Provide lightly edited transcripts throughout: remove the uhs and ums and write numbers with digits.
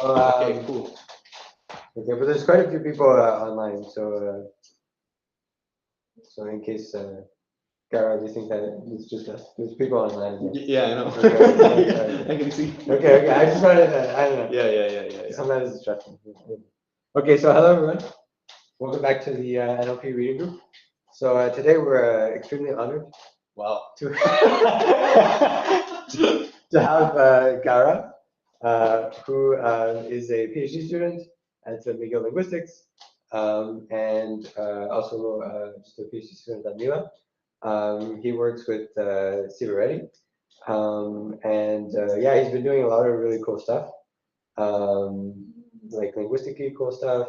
Okay, cool. Okay, but there's quite a few people online, so in case Gaurav, you think that it's just us? There's people online. Yeah, I know. Okay, I can see. Okay, I just wanted to, I don't know. Yeah. Sometimes it's distracting. Okay, so hello everyone. Welcome back to the NLP reading group. So today we're extremely honored. Wow. To have Gaurav, who is a PhD student at McGill linguistics, and also just a PhD student at Mila. He works with Sivaretti, and yeah, he's been doing a lot of really cool stuff, like linguistically cool stuff.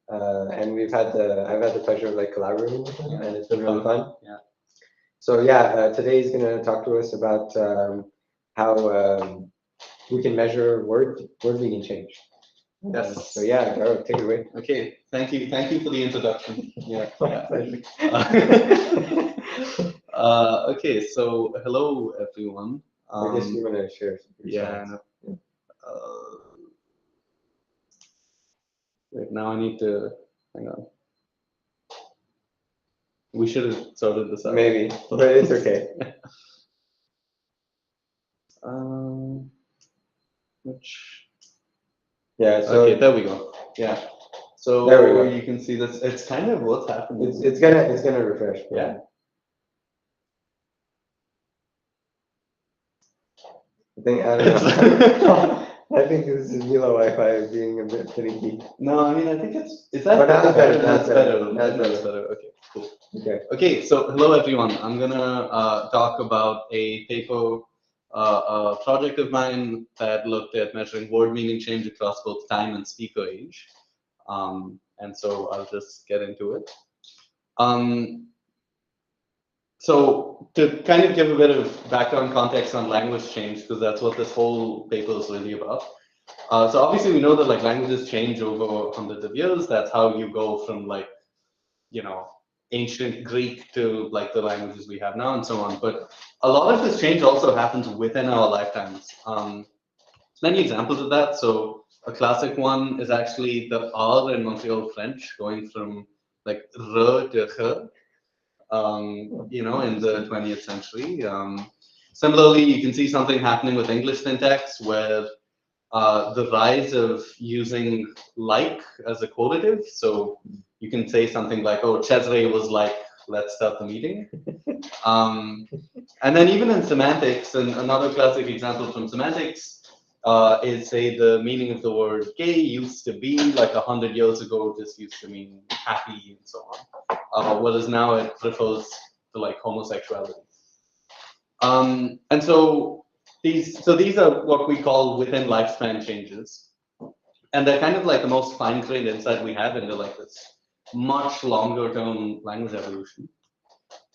And I've had the pleasure of like collaborating with him, and it's been really fun. Yeah. So yeah, today he's going to talk to us about how we can measure word meaning change. Yes. So yeah, Gaurav, take it away. Okay. Thank you for the introduction. Yeah. Okay. So hello everyone. I guess you want to share. Yeah. Wait, now I need to hang on. We should have sorted this out. Maybe, but it's okay. Which? Yeah. So okay, there we go. Yeah. So there we go. You can see this. It's kind of what's happening. It's gonna refresh. Yeah. I don't know. I think this is Mila Wi-Fi being a bit finicky. No, I mean I think is that but that's better. That's better. That's better. Okay, cool. Okay. So hello everyone. I'm gonna talk about a paper, a project of mine that looked at measuring word meaning change across both time and speaker age. And so I'll just get into it. So to kind of give a bit of background context on language change, because that's what this whole paper is really about. So obviously we know that like languages change over hundreds of years. That's how you go from like, ancient Greek to like the languages we have now and so on. But a lot of this change also happens within our lifetimes. Many examples of that. So a classic one is actually the R in Montreal French going from like R to H. In the 20th century. Similarly, you can see something happening with English syntax where the rise of using like as a quotative. So you can say something like, oh, Cesare was like, let's start the meeting. And then even in semantics, and another classic example from semantics is, say, the meaning of the word gay used to be like 100 years ago, just used to mean happy and so on. Whereas now it refers to like homosexuality. And so these are what we call within lifespan changes. And they're kind of like the most fine-grained insight we have into like this much longer term language evolution.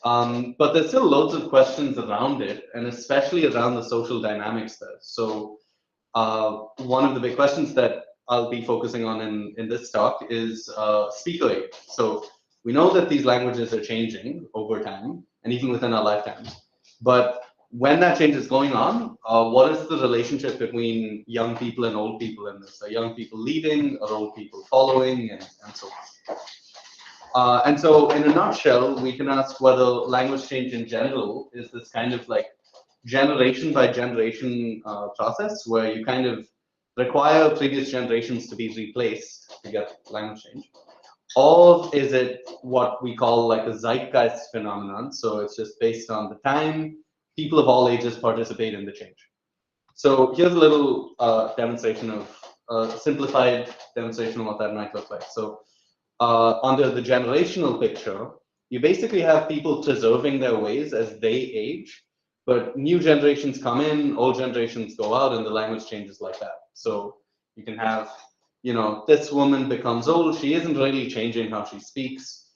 But there's still loads of questions around it, and especially around the social dynamics there. So one of the big questions that I'll be focusing on in this talk is speaker age. So we know that these languages are changing over time, and even within our lifetimes. But when that change is going on, what is the relationship between young people and old people in this? Are young people leading, or old people following, and so on? And so in a nutshell, we can ask whether language change in general is this kind of like generation by generation process where you kind of require previous generations to be replaced to get language change. Or is it what we call like a zeitgeist phenomenon? So it's just based on the time people of all ages participate in the change. So here's a little demonstration of simplified demonstration of what that might look like. So under the generational picture, you basically have people preserving their ways as they age, but new generations come in, old generations go out, and the language changes like that. So you can have, this woman becomes old, she isn't really changing how she speaks.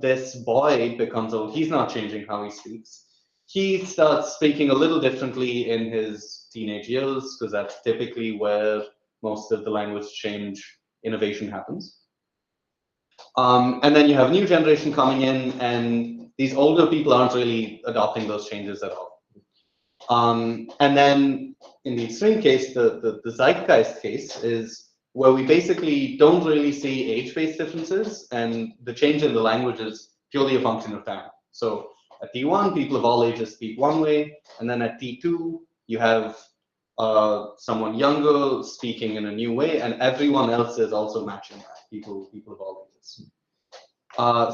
This boy becomes old, he's not changing how he speaks. He starts speaking a little differently in his teenage years, because that's typically where most of the language change innovation happens. And then you have a new generation coming in, and these older people aren't really adopting those changes at all. And then in the extreme case, the zeitgeist case is where we basically don't really see age-based differences, and the change in the language is purely a function of time. So at T1, people of all ages speak one way, and then at T2, you have someone younger speaking in a new way, and everyone else is also matching that, people of all ages.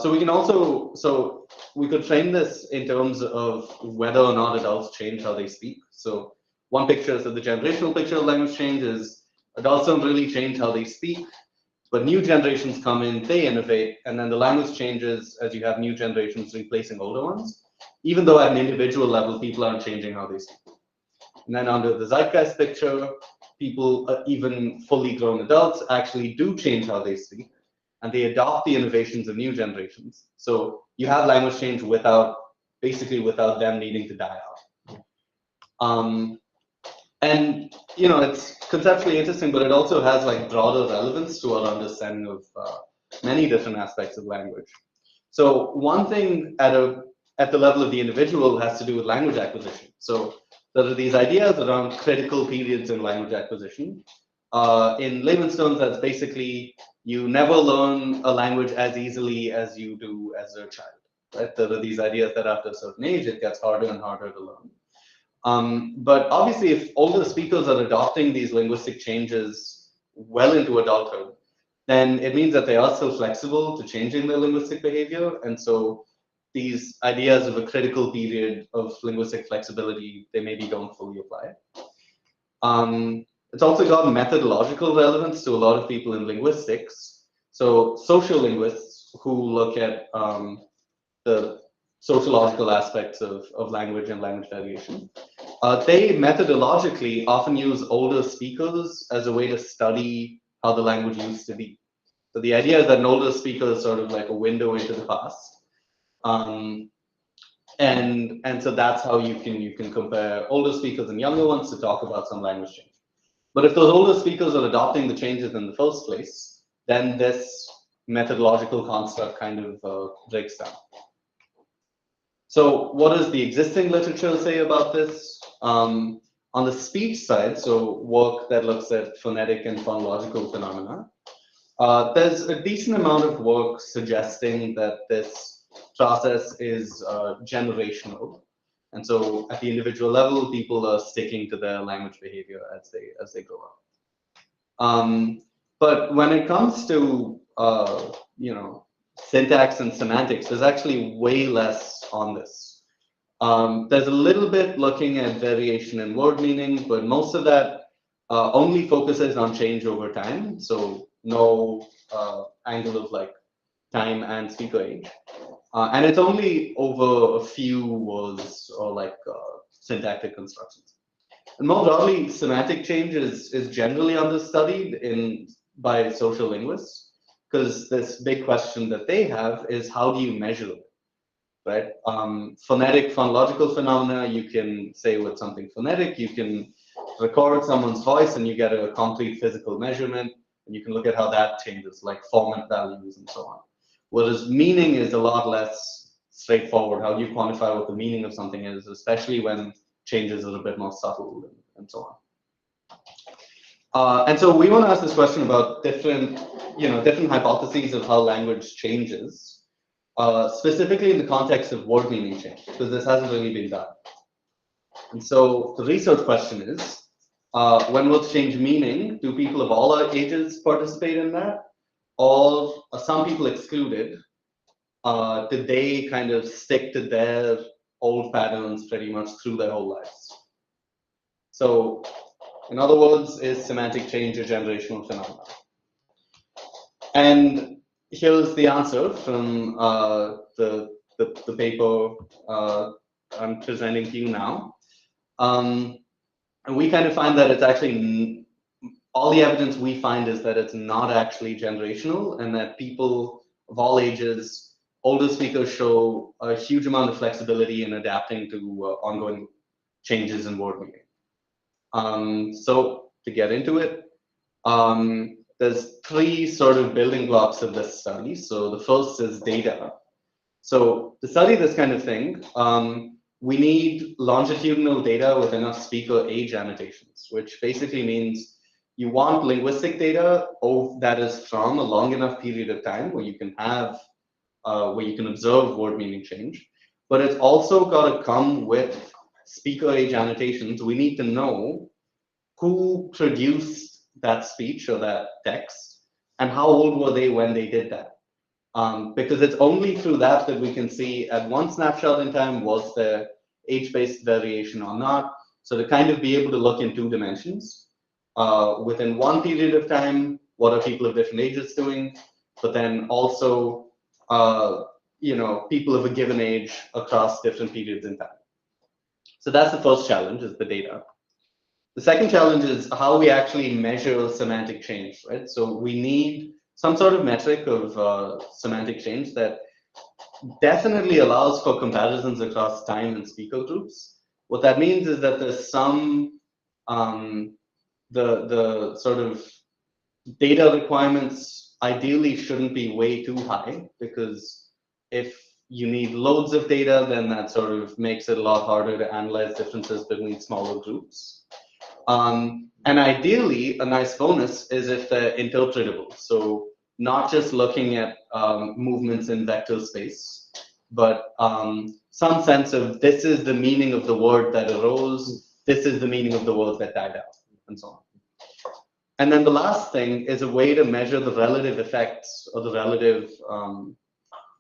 So we can also, so we could frame this in terms of whether or not adults change how they speak. So one picture, so the generational picture of language change is adults don't really change how they speak, but new generations come in, they innovate, and then the language changes as you have new generations replacing older ones, even though at an individual level, people aren't changing how they speak. And then under the zeitgeist picture, people, even fully grown adults, actually do change how they speak, and they adopt the innovations of new generations. So you have language change basically without them needing to die out. And it's conceptually interesting, but it also has like broader relevance to our understanding of many different aspects of language. So one thing at the level of the individual has to do with language acquisition. So there are these ideas around critical periods in language acquisition. In layman's terms, that's basically you never learn a language as easily as you do as a child. Right? There are these ideas that after a certain age, it gets harder and harder to learn. But obviously, if older speakers are adopting these linguistic changes well into adulthood, then it means that they are still flexible to changing their linguistic behavior. And so these ideas of a critical period of linguistic flexibility, they maybe don't fully apply. It's also got methodological relevance to a lot of people in linguistics. So social linguists who look at the sociological aspects of language and language variation, they methodologically often use older speakers as a way to study how the language used to be. So the idea is that an older speaker is sort of like a window into the past. And so that's how you can compare older speakers and younger ones to talk about some language change. But if those older speakers are adopting the changes in the first place, then this methodological construct kind of breaks down. So what does the existing literature say about this? On the speech side, so work that looks at phonetic and phonological phenomena, there's a decent amount of work suggesting that this process is generational. And so at the individual level, people are sticking to their language behavior as they grow up. But when it comes to syntax and semantics, there's actually way less on this. There's a little bit looking at variation in word meaning, but most of that only focuses on change over time. So no angle of like time and speaker age. And it's only over a few words or like syntactic constructions. And more broadly, semantic change is generally understudied by social linguists, because this big question that they have is how do you measure it, right? Phonetic, phonological phenomena, you can say with something phonetic, you can record someone's voice and you get a complete physical measurement, and you can look at how that changes, like format values and so on. Whereas meaning is a lot less straightforward. How do you quantify what the meaning of something is, especially when changes are a bit more subtle and so on. And so we want to ask this question about different hypotheses of how language changes, specifically in the context of word meaning change, because this hasn't really been done. And so the research question is, when words change meaning, do people of all ages participate in that? Or are some people excluded? Did they kind of stick to their old patterns pretty much through their whole lives? So, in other words, is semantic change a generational phenomenon? And here's the answer from the paper I'm presenting to you now. And we kind of find that it's actually, all the evidence we find is that it's not actually generational, and that people of all ages, older speakers show a huge amount of flexibility in adapting to ongoing changes in word meaning. So to get into it, there's three sort of building blocks of this study. So the first is data. So to study this kind of thing, we need longitudinal data with enough speaker age annotations, which basically means you want linguistic data that is from a long enough period of time where you can have, where you can observe word meaning change. But it's also got to come with speaker age annotations. We need to know who produced that speech or that text and how old were they when they did that. Because it's only through that that we can see at one snapshot in time, was there age-based variation or not? So to kind of be able to look in 2 dimensions. Within one period of time, what are people of different ages doing? But then also, people of a given age across different periods in time. So that's the first challenge, is the data. The second challenge is how we actually measure semantic change, right? So we need some sort of metric of semantic change that definitely allows for comparisons across time and speaker groups. What that means is that there's some, the sort of data requirements ideally shouldn't be way too high, because if you need loads of data, then that sort of makes it a lot harder to analyze differences between smaller groups. And ideally, a nice bonus is if they're interpretable. So not just looking at movements in vector space, but some sense of this is the meaning of the word that arose, this is the meaning of the word that died out, and so on. And then the last thing is a way to measure the relative effects or the relative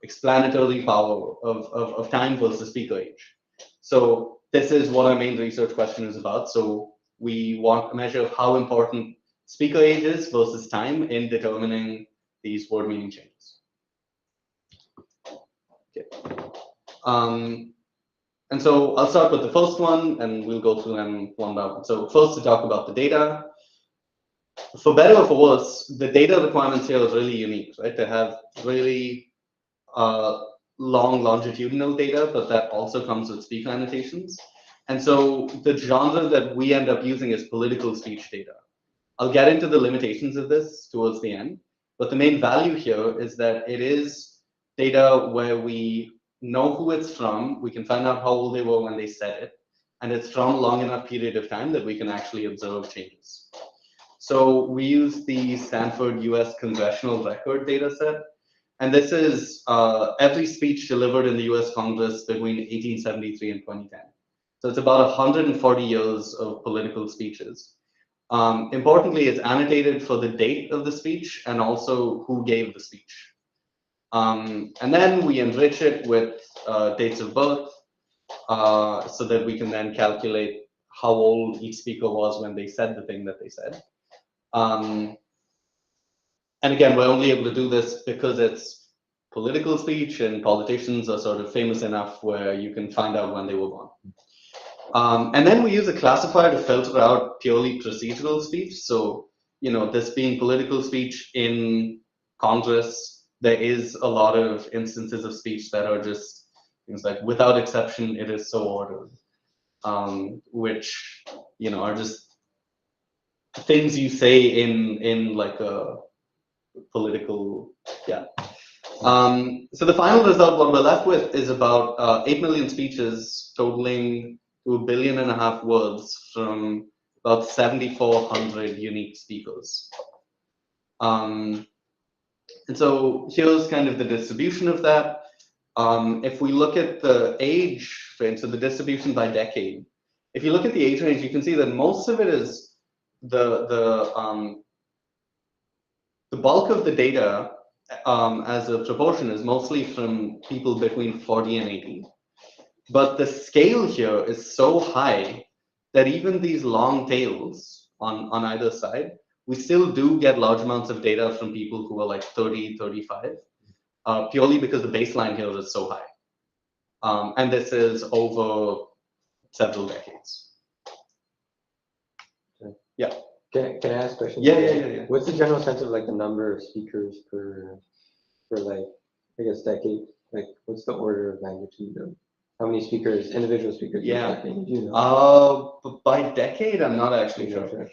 explanatory power of time versus speaker age. So this is what our main research question is about. So we want a measure of how important speaker age is versus time in determining these word meaning changes. Okay. And so I'll start with the first one, and we'll go through them one by one. So first, to talk about the data. For better or for worse, the data requirements here are really unique, right? They have really long longitudinal data, but that also comes with speaker annotations. And so the genre that we end up using is political speech data. I'll get into the limitations of this towards the end, but the main value here is that it is data where we know who it's from, we can find out how old they were when they said it, and it's from a long enough period of time that we can actually observe changes. So we use the Stanford US congressional record data set. And this is every speech delivered in the US Congress between 1873 and 2010. So it's about 140 years of political speeches. Importantly, it's annotated for the date of the speech and also who gave the speech. And then we enrich it with dates of birth so that we can then calculate how old each speaker was when they said the thing that they said. And again, we're only able to do this because it's political speech, and politicians are sort of famous enough where you can find out when they were born. And then we use a classifier to filter out purely procedural speech. So, this being political speech in Congress, there is a lot of instances of speech that are just things like, without exception, it is so ordered, which, are just things you say in like a political, yeah. So the final result, what we're left with, is about 8 million speeches totaling to 1.5 billion words from about 7,400 unique speakers. And so here's kind of the distribution of that. If we look at the age range, so the distribution by decade, if you look at the age range, you can see that most of it is the bulk of the data as a proportion is mostly from people between 40 and 80. But the scale here is so high that even these long tails on either side, we still do get large amounts of data from people who are like 30, 35, purely because the baseline here is so high. And this is over several decades. Yeah. Can I ask a question? Yeah. What's the general sense of like the number of speakers per like, I guess, decade? Like, what's the order of magnitude of how many speakers, individual speakers? Yeah. Do you know? But by decade, I'm not actually sure.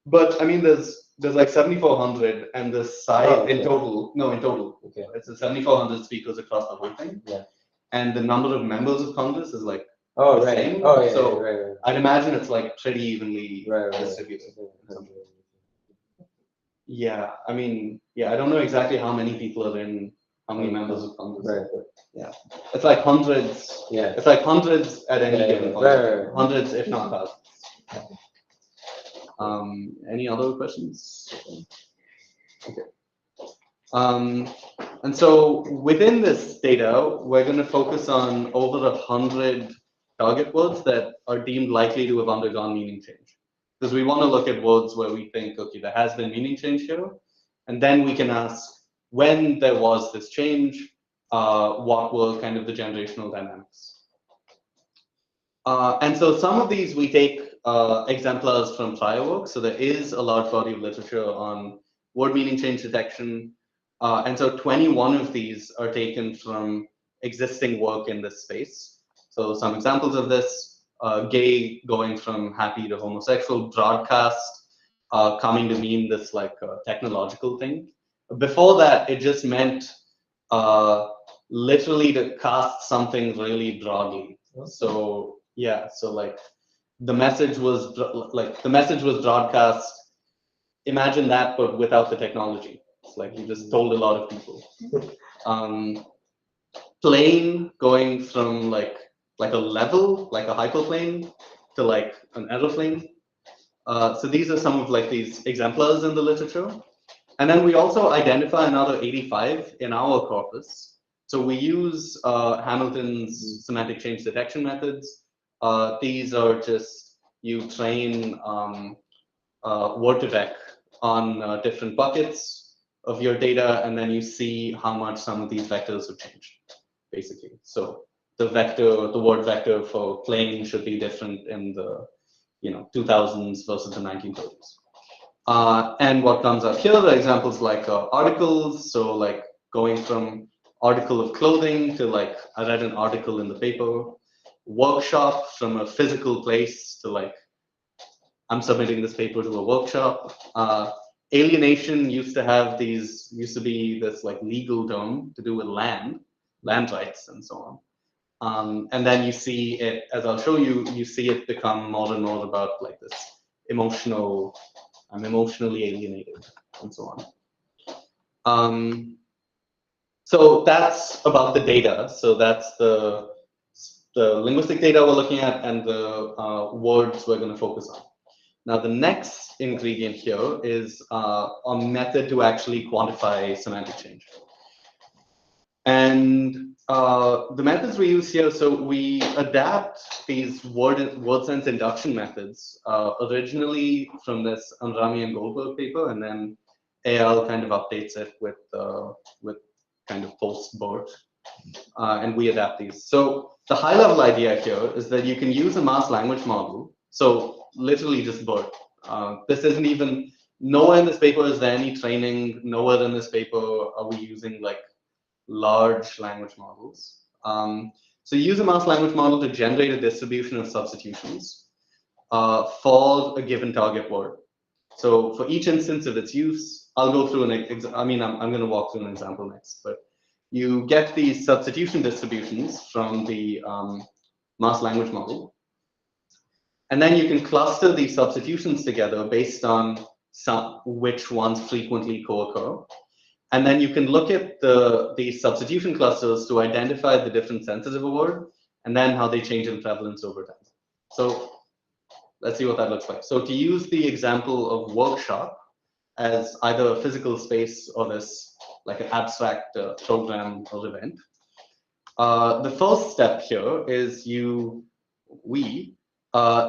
But I mean, there's like 7,400, and the size in total. No, in total. Okay. It's 7,400 speakers across the whole thing. Yeah. And the number of members of Congress is like Oh, the right. same. Oh, yeah, So right. I'd imagine it's like pretty evenly Right. distributed. Yeah, I mean, yeah, I don't know exactly how many people are in, how many members of Congress. Right. But yeah, it's like hundreds. Yeah. It's like hundreds at any Yeah, given yeah. point. Right. Hundreds, if not thousands. Any other questions? Okay. And so within this data, we're going to focus on over 100 target words that are deemed likely to have undergone meaning change. Because we want to look at words where we think, okay, there has been meaning change here. And then we can ask, when there was this change, what were kind of the generational dynamics? And so some of these we take exemplars from prior work. So there is a large body of literature on word meaning change detection. And so 21 of these are taken from existing work in this space. So some examples of this, gay going from happy to homosexual, broadcast coming to mean this like technological thing. Before that, it just meant literally to cast something really broadly. So yeah, so like the message was broadcast. Imagine that, but without the technology. It's like you just told a lot of people. Plane going from like a level, like a hyperplane, to like an aeroplane. So these are some of like these exemplars in the literature. And then we also identify another 85 in our corpus. So we use Hamilton's semantic change detection methods. These are just, you train word2vec on different buckets of your data, and then you see how much some of these vectors have changed, basically. So the word vector for plane should be different in the 2000s versus the 1930s. And what comes up here are examples like articles. So like going from article of clothing to like I read an article in the paper. Workshop from a physical place to like I'm submitting this paper to a workshop. Alienation used to be this like legal term to do with land rights and so on. And then you see it, as I'll show you, you see it become more and more about like this emotional, I'm emotionally alienated and so on. So that's about the data. So that's the linguistic data we're looking at and the words we're going to focus on. Now, the next ingredient here is a method to actually quantify semantic change. And the methods we use here, so we adapt these word sense induction methods originally from this Andrami and Goldberg paper, and then AL kind of updates it with kind of post-BERT, and we adapt these. So the high-level idea here is that you can use a mass language model, so literally just BERT. This isn't even, nowhere in this paper is there any training, nowhere in this paper are we using like large language models. So you use a mass language model to generate a distribution of substitutions for a given target word. So for each instance of its use, I'll go through I'm going to walk through an example next, but you get these substitution distributions from the mass language model. And then you can cluster these substitutions together based on which ones frequently co-occur. And then you can look at these substitution clusters to identify the different senses of a word and then how they change in prevalence over time. So let's see what that looks like. So to use the example of workshop as either a physical space or this like an abstract program or event, the first step here is we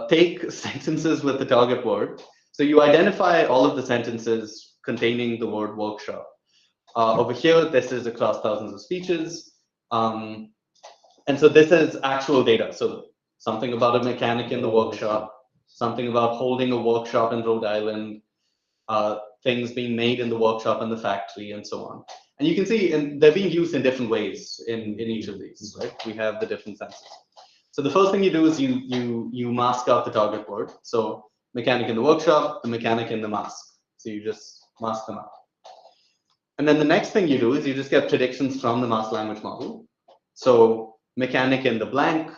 take sentences with the target word. So you identify all of the sentences containing the word workshop. Over here, this is across thousands of speeches. And so this is actual data. So something about a mechanic in the workshop, something about holding a workshop in Rhode Island, things being made in the workshop and the factory, and so on. And you can see they're being used in different ways in each of these, right? We have the different senses. So the first thing you do is you mask out the target word. So mechanic in the workshop, the mechanic in the mask. So you just mask them out. And then the next thing you do is you just get predictions from the mass language model. So mechanic in the blank,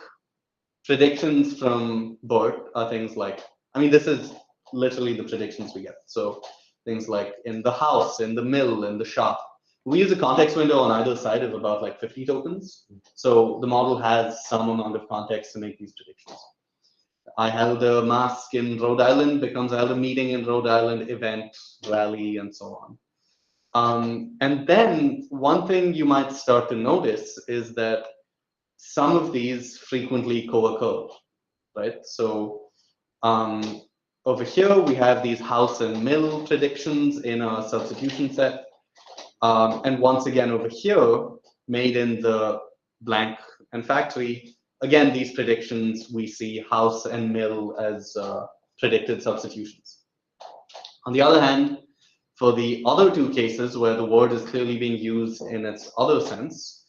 predictions from BERT are things like, I mean, this is literally the predictions we get. So things like in the house, in the mill, in the shop. We use a context window on either side of about like 50 tokens. So the model has some amount of context to make these predictions. I held a mask in Rhode Island becomes I held a meeting in Rhode Island, event, rally, and so on. And then one thing you might start to notice is that some of these frequently co-occur, right? So over here, we have these house and mill predictions in our substitution set. And once again, over here, made in the blank and factory, again, these predictions, we see house and mill as predicted substitutions. On the other hand, for the other two cases where the word is clearly being used in its other sense,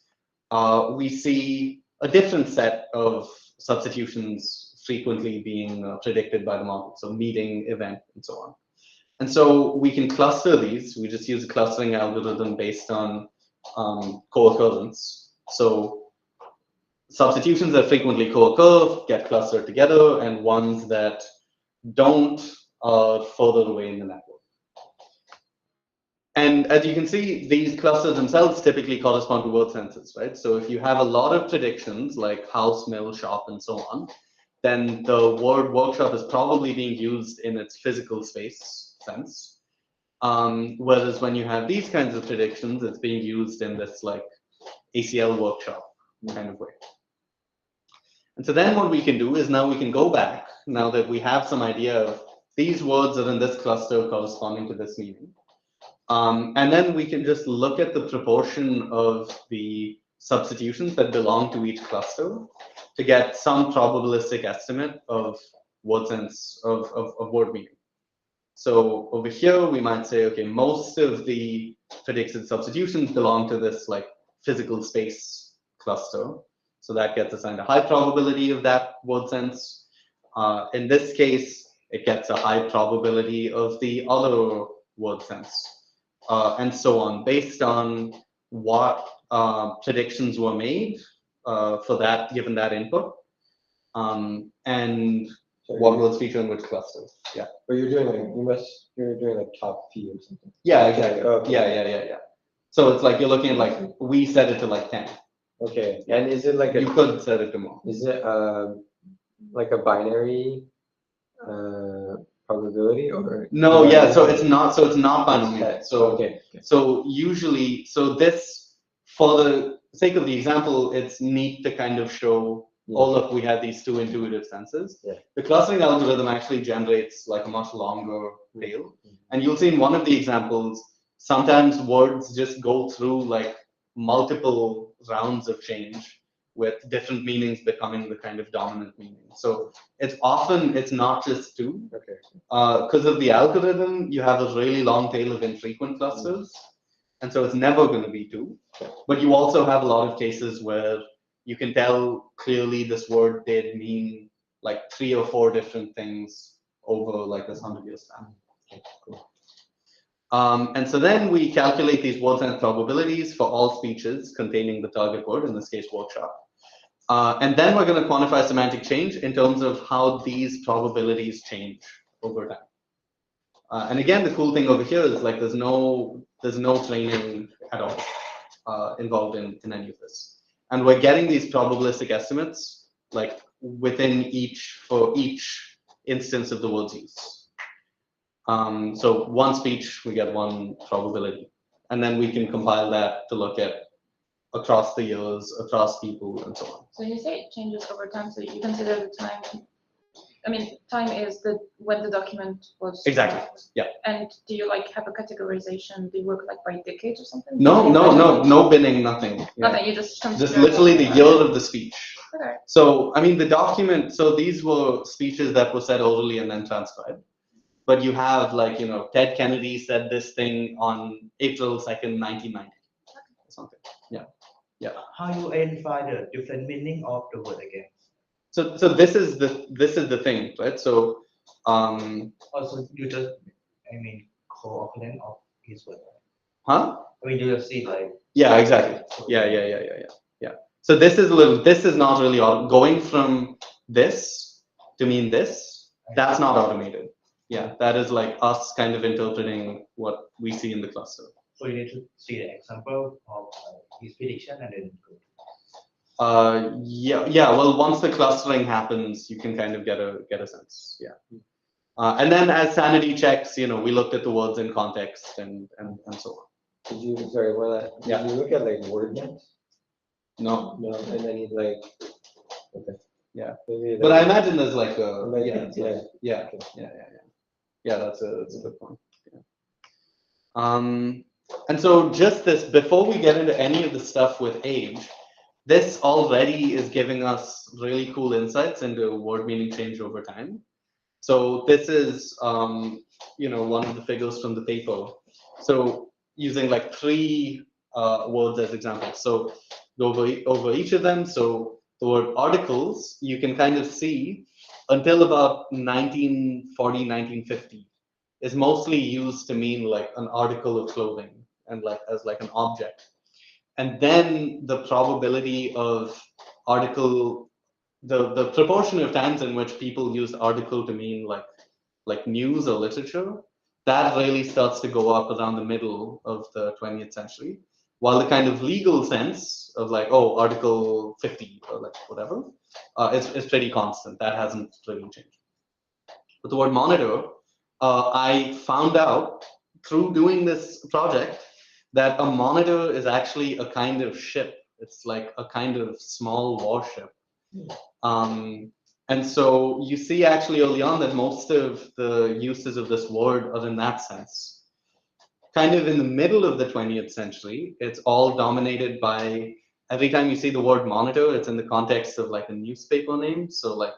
we see a different set of substitutions frequently being predicted by the model. So meeting, event, and so on. And so we can cluster these. We just use a clustering algorithm based on co-occurrence. So substitutions that frequently co-occur get clustered together, and ones that don't are further away in the network. And as you can see, these clusters themselves typically correspond to word senses, right? So if you have a lot of predictions like house, mill, shop, and so on, then the word workshop is probably being used in its physical space sense. Whereas when you have these kinds of predictions, it's being used in this like ACL workshop kind of way. And so then what we can do is now we can go back, now that we have some idea of these words are in this cluster corresponding to this meaning. And then we can just look at the proportion of the substitutions that belong to each cluster to get some probabilistic estimate of word sense, of word meaning. So over here, we might say, okay, most of the predicted substitutions belong to this like physical space cluster. So that gets assigned a high probability of that word sense. In this case, it gets a high probability of the other word sense. And so on, based on what predictions were made for that, given that input, and what words feature in which clusters. Yeah. But you're doing like top few or something. Yeah, exactly. Okay. Yeah. So it's like you're looking at like we set it to like 10. Okay. And is it like you could set it to more? Is it like a binary probability or no? Yeah. So it's not. So it's not binary. Okay. So okay. So usually, so this, for the sake of the example, it's neat to kind of show. Oh, look, we have these two intuitive senses. Yeah. The clustering algorithm actually generates like a much longer tail. And you'll see in one of the examples, sometimes words just go through like multiple rounds of change with different meanings becoming the kind of dominant meaning. So it's not just two. Okay. Because of the algorithm, you have a really long tail of infrequent clusters. And so it's never going to be two. But you also have a lot of cases where you can tell clearly this word did mean like 3 or 4 different things over like this 100 years time. Okay, cool. And so then we calculate these word sense probabilities for all speeches containing the target word, in this case workshop. And then we're going to quantify semantic change in terms of how these probabilities change over time. And again, the cool thing over here is like there's no training at all involved in any of this. And we're getting these probabilistic estimates like for each instance of the word's use. So one speech, we get one probability. And then we can compile that to look at across the years, across people, and so on. So you say it changes over time, so you consider the time. I mean, time is when the document was. Exactly. Yeah. And do you like have a categorization? Do you work like by decades or something? No binning, nothing. Yeah. Nothing. You just literally the year of the speech. Okay. So I mean, the document. So these were speeches that were said orally and then transcribed. But you have like Ted Kennedy said this thing on April 2nd, 1990, or something. Yeah. Yeah. How you identify the different meaning of the word again? So this is the thing, right? So also you just co-occurrence of his word. Huh? I mean, you just see like. Yeah, exactly. Yeah. So this is not really going from this to mean this, that's not automated. Yeah, that is like us kind of interpreting what we see in the cluster. So you need to see the example of his prediction and then go. Yeah. Well, once the clustering happens, you can kind of get a sense. Yeah. And then as sanity checks, we looked at the words in context and so on. Did you, sorry, did you look at like WordNet? No. No, and then he's like, okay. Yeah. Maybe But I like- imagine there's like a Maybe, yeah, it's like- yeah. yeah. Yeah, that's a good point. Yeah. And so just this, before we get into any of the stuff with age, this already is giving us really cool insights into word meaning change over time. So this is, one of the figures from the paper. So using like 3 words as examples. So over each of them. So the word articles, you can kind of see until about 1940, 1950 is mostly used to mean like an article of clothing and like as like an object. And then the probability of article, the proportion of times in which people use article to mean like news or literature, that really starts to go up around the middle of the 20th century. While the kind of legal sense of like, oh, Article 50 or like whatever, is pretty constant. That hasn't really changed. But the word monitor, I found out through doing this project that a monitor is actually a kind of ship. It's like a kind of small warship. And so you see actually early on that most of the uses of this word are in that sense. Kind of in the middle of the 20th century, it's all dominated by, every time you see the word monitor, it's in the context of like a newspaper name. So like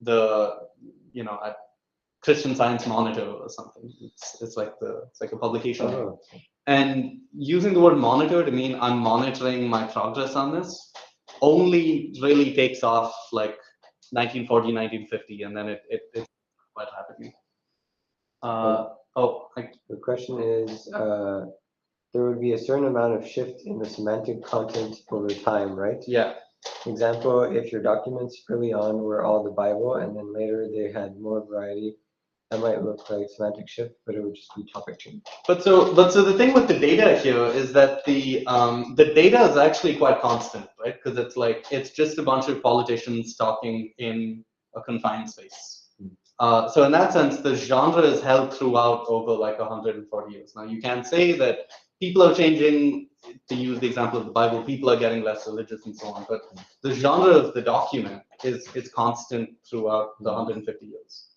the, a Christian Science Monitor or something. It's like a publication name. Oh. And using the word monitor to mean I'm monitoring my progress on this only really takes off like 1940, 1950, and then it quite rapidly. The question is, there would be a certain amount of shift in the semantic content over time, right? Yeah. Example, if your documents early on were all the Bible and then later they had more variety, that might look like semantic shift, but it would just be topic change. But so the thing with the data here is that the data is actually quite constant, right? Because it's just a bunch of politicians talking in a confined space. So in that sense, the genre is held throughout over like 140 years. Now you can say that people are changing, to use the example of the Bible, people are getting less religious and so on, but the genre of the document is constant throughout the 150 years.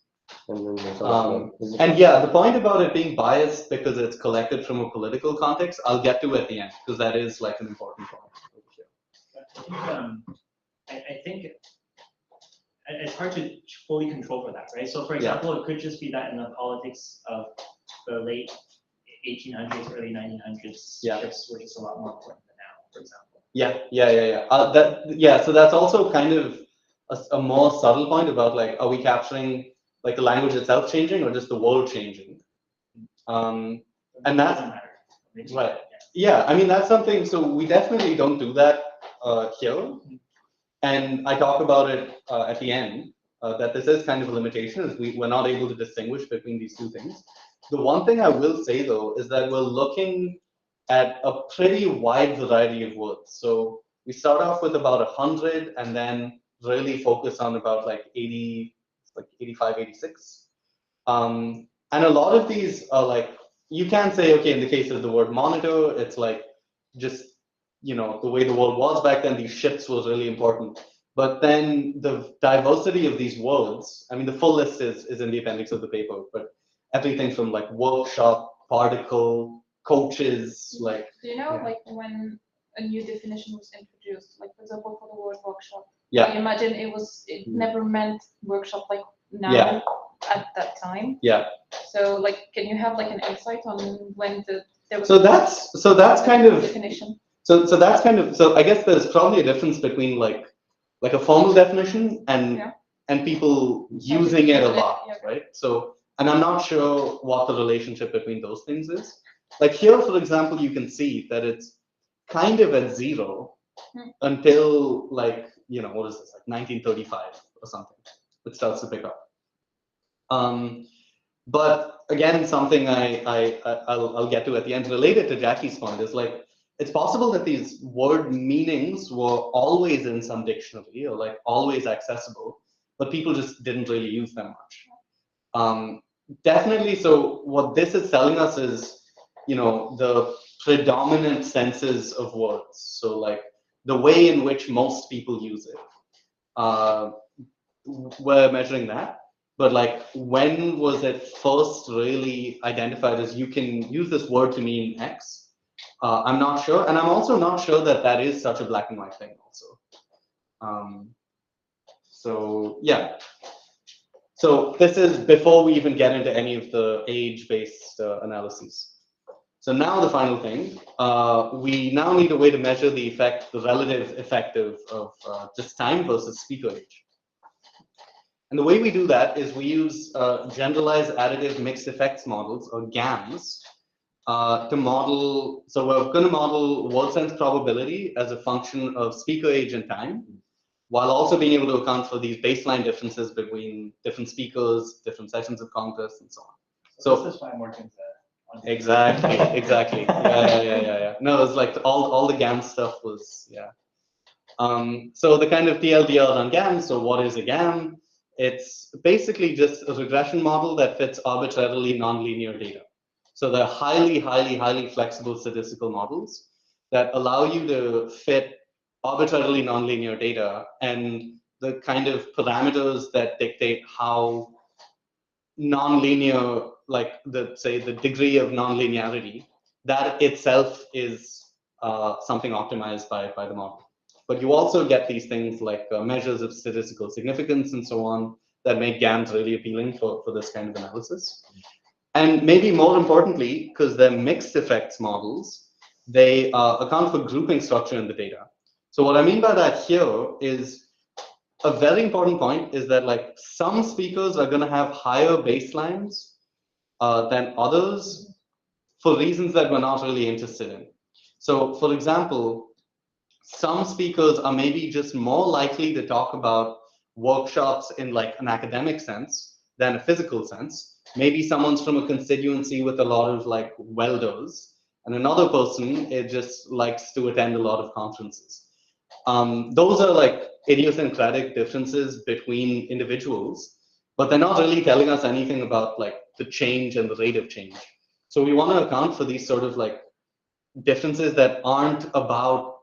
And then there's also And yeah, the point about it being biased because it's collected from a political context, I'll get to at the end, because that is like an important point. I think it's hard to fully control for that, right? So for example, it could just be that in the politics of the late 1800s, early 1900s, shifts were just a lot more important than now, for example. Yeah. So that's also kind of a more subtle point about like, are we capturing like the language itself changing or just the world changing? And that's doesn't matter. right. Yeah, I mean that's something. So we definitely don't do that here. And I talk about it at the end, that this is kind of a limitation, is we're not able to distinguish between these two things. The one thing I will say, though, is that we're looking at a pretty wide variety of words. So we start off with about 100 and then really focus on about like 80, like 85, 86. And a lot of these are like, you can say, okay, in the case of the word monitor, it's like just the way the world was back then, these shifts was really important. But then the diversity of these words, I mean, the full list is in the appendix of the paper, but everything from like workshop, particle, coaches, like. Do you know, like when a new definition was introduced, like for example, for the word workshop? Yeah. I imagine it never meant workshop like now at that time. Yeah. So like, can you have like an insight on when there was? So that's kind of definition. So that's kind of, so I guess there's probably a difference between like a formal definition and people using it a lot, right? So, and I'm not sure what the relationship between those things is. Like here, for example, you can see that it's kind of at zero until like, what is this, like 1935 or something. It starts to pick up. But again, something I'll get to at the end, related to Jackie's point, is like, it's possible that these word meanings were always in some dictionary or like always accessible, but people just didn't really use them much. Definitely. So what this is telling us is, the predominant senses of words. So like the way in which most people use it. We're measuring that. But like, when was it first really identified as you can use this word to mean X? I'm not sure, and I'm also not sure that that is such a black and white thing also. So yeah. So this is before we even get into any of the age-based analyses. So now the final thing, we now need a way to measure the effect, the relative effect of just time versus speaker age. And the way we do that is we use generalized additive mixed effects models, or GAMs, to model. So we're going to model word sense probability as a function of speaker age and time, while also being able to account for these baseline differences between different speakers, different sessions of Congress, and so on. So this is why I'm working on exactly. Yeah. No, it's like all the GAM stuff was, yeah. So the kind of TLDR on GAMs. So what is a GAM? It's basically just a regression model that fits arbitrarily nonlinear data. So they're highly flexible statistical models that allow you to fit arbitrarily nonlinear data, and the kind of parameters that dictate how nonlinear, like the degree of nonlinearity, that itself is something optimized by the model. But you also get these things like measures of statistical significance and so on that make GAMs really appealing for this kind of analysis. And maybe more importantly, because they're mixed effects models, they account for grouping structure in the data. So what I mean by that here is, a very important point is that like some speakers are going to have higher baselines than others for reasons that we're not really interested in. So for example, some speakers are maybe just more likely to talk about workshops in like an academic sense than a physical sense. Maybe someone's from a constituency with a lot of like welders, and another person, it just likes to attend a lot of conferences. Those are like idiosyncratic differences between individuals, but they're not really telling us anything about like the change and the rate of change. So we want to account for these sort of like differences that aren't about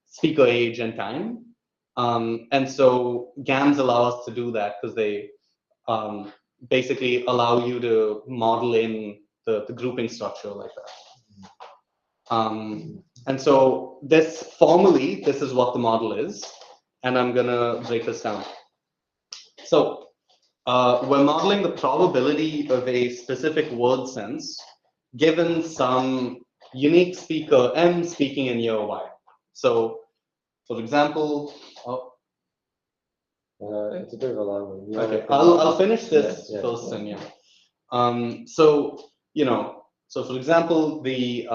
speaker age and time. And so GAMs allow us to do that because they basically allow you to model in the grouping structure like that. And so this formally, this is what the model is, and I'm gonna break this down. So we're modeling the probability of a specific word sense given some unique speaker M speaking in year Y. So for example, it's a bit of a long one. okay, I'll finish this first then, yeah. So so for example, the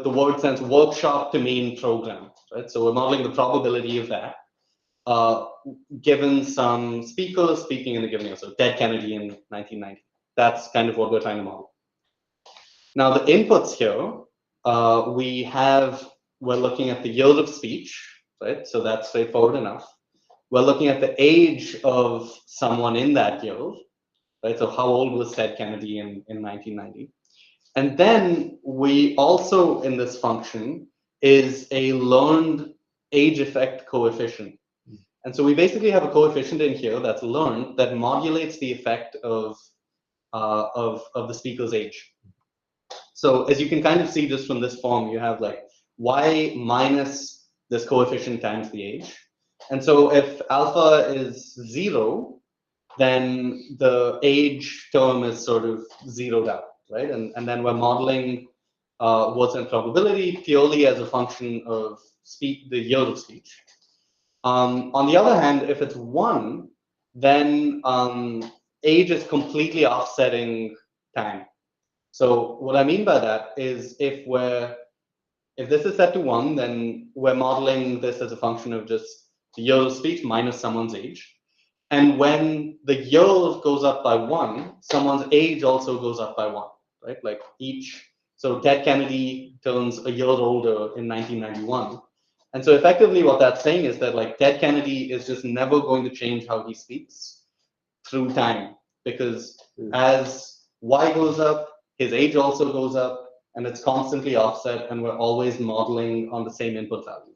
word sense workshop to mean program, right? So we're modeling the probability of that given some speakers speaking in a given year. So Ted Kennedy in 1990. That's kind of what we're trying to model. Now the inputs here, we're looking at the year of speech, right? So that's straightforward enough. We're looking at the age of someone in that year, right? So how old was Ted Kennedy in 1990? And then we also, in this function, is a learned age effect coefficient. And so we basically have a coefficient in here that's learned that modulates the effect of the speaker's age. So as you can kind of see just from this form, you have like y minus this coefficient times the age. And so if alpha is 0, then the age term is sort of zeroed out, right? And then we're modeling word sense probability purely as a function of the year of speech. On the other hand, if it's 1, then age is completely offsetting time. So what I mean by that is if this is set to 1, then we're modeling this as a function of just the year of speech minus someone's age. And when the year goes up by 1, someone's age also goes up by 1, right? Like each, so Ted Kennedy turns a year older in 1991. And so effectively what that's saying is that like Ted Kennedy is just never going to change how he speaks through time, because as Y goes up, his age also goes up, and it's constantly offset, and we're always modeling on the same input value.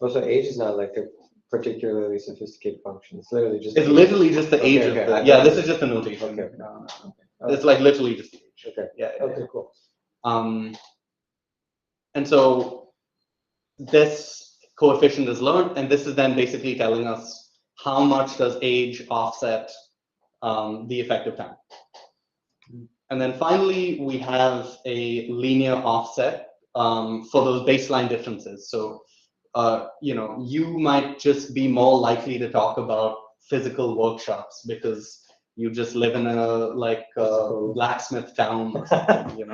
Also, age is not like a particularly sophisticated function. It's literally just. It's literally just the age of the. Yeah, this is just a notation. Okay. It's like literally just the age. Okay. Yeah. Okay. Cool. And so this coefficient is learned, and this is then basically telling us how much does age offset the effective time. And then finally, we have a linear offset for those baseline differences. So, you might just be more likely to talk about physical workshops because you just live in a blacksmith town or something,